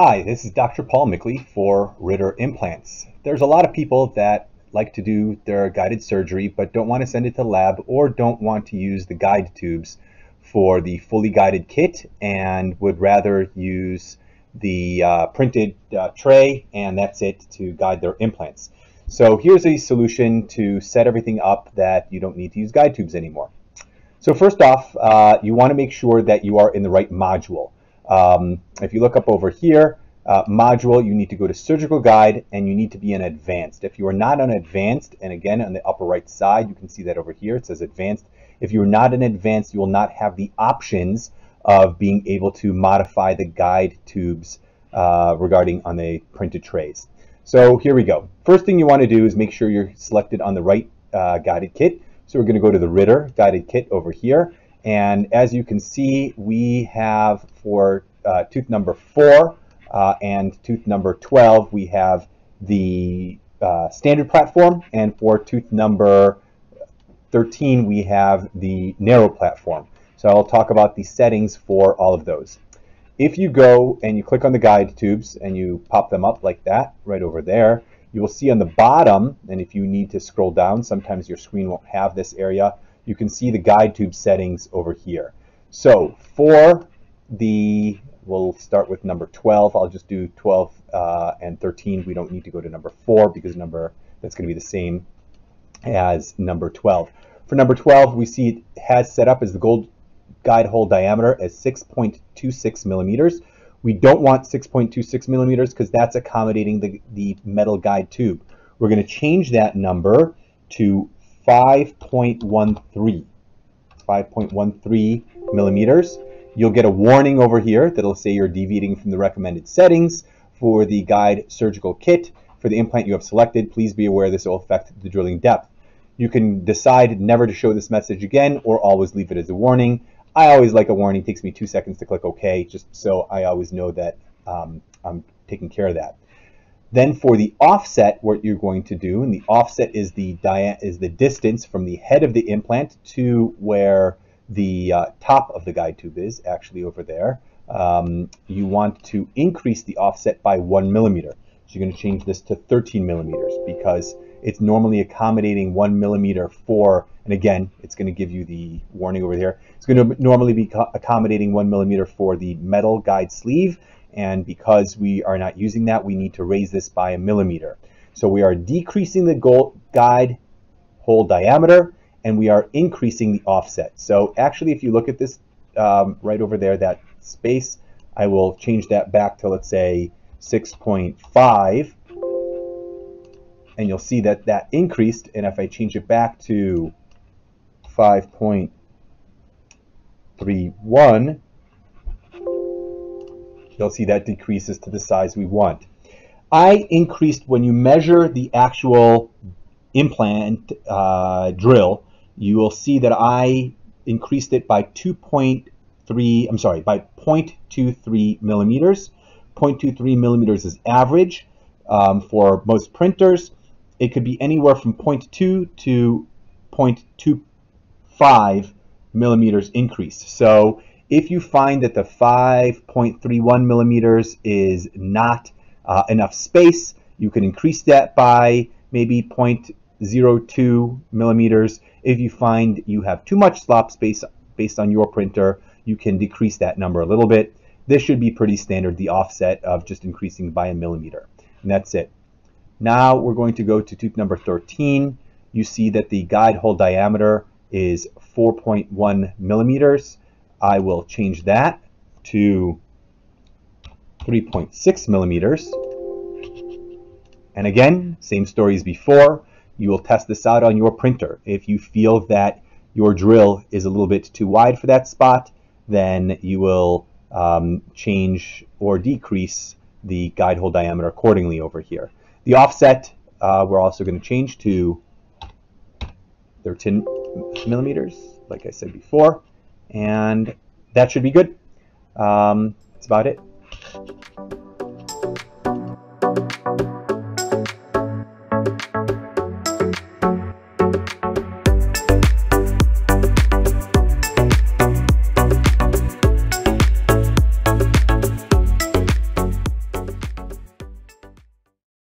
Hi, this is Dr. Paul Mickley for Ritter Implants. There's a lot of people that like to do their guided surgery but don't want to send it to the lab or don't want to use the guide tubes for the fully guided kit and would rather use the printed tray and that's it to guide their implants. So here's a solution to set everything up that you don't need to use guide tubes anymore. So first off, you want to make sure that you are in the right module. If you look up over here, module, you need to go to surgical guide and you need to be in advanced. If you are not on advanced, and again on the upper right side, you can see that over here, it says advanced. If you're not in advanced, you will not have the options of being able to modify the guide tubes regarding on the printed trays. So here we go. First thing you want to do is make sure you're selected on the right guided kit. So we're going to go to the Ritter guided kit over here. And as you can see, we have for tooth number 4 and tooth number 12, we have the standard platform. And for tooth number 13, we have the narrow platform. So I'll talk about the settings for all of those. If you go and you click on the guide tubes and you pop them up like that, right over there, you will see on the bottom, and if you need to scroll down, sometimes your screen won't have this area, you can see the guide tube settings over here. So for the, we'll start with number 12. I'll just do 12 and 13. We don't need to go to number 4 because that's going to be the same as number 12. For number 12, we see it has set up as the gold guide hole diameter as 6.26 millimeters. We don't want 6.26 millimeters because that's accommodating the metal guide tube. We're going to change that number to 5.13 millimeters. You'll get a warning over here that'll say you're deviating from the recommended settings for the guide surgical kit. For the implant you have selected, please be aware this will affect the drilling depth. You can decide never to show this message again or always leave it as a warning. I always like a warning. It takes me 2 seconds to click OK, just so I always know that I'm taking care of that. Then for the offset, what you're going to do, and the offset is the distance from the head of the implant to where the top of the guide tube is, actually over there. You want to increase the offset by 1 millimeter. So you're going to change this to 13 millimeters because it's normally accommodating 1 millimeter for, and again, it's going to give you the warning over here. It's going to normally be accommodating 1 millimeter for the metal guide sleeve. And because we are not using that, we need to raise this by 1 millimeter. So we are decreasing the guide hole diameter and we are increasing the offset. So actually, if you look at this right over there, that space, I will change that back to, let's say, 6.5. And you'll see that that increased. And if I change it back to 5.31, you'll see that decreases to the size we want. I increased, when you measure the actual implant drill, you will see that I increased it by 0.23 millimeters. 0.23 millimeters is average for most printers. It could be anywhere from 0.2 to 0.25 millimeters increase. So if you find that the 5.31 millimeters is not enough space, you can increase that by maybe 0.02 millimeters. If you find you have too much slop space based on your printer, you can decrease that number a little bit. This should be pretty standard, the offset of just increasing by 1 millimeter. And that's it. Now we're going to go to tooth number 13. You see that the guide hole diameter is 4.1 millimeters. I will change that to 3.6 millimeters. And again, same story as before. You will test this out on your printer. If you feel that your drill is a little bit too wide for that spot, then you will change or decrease the guide hole diameter accordingly over here. The offset, we're also going to change to 13 millimeters, like I said before. And that should be good. That's about it.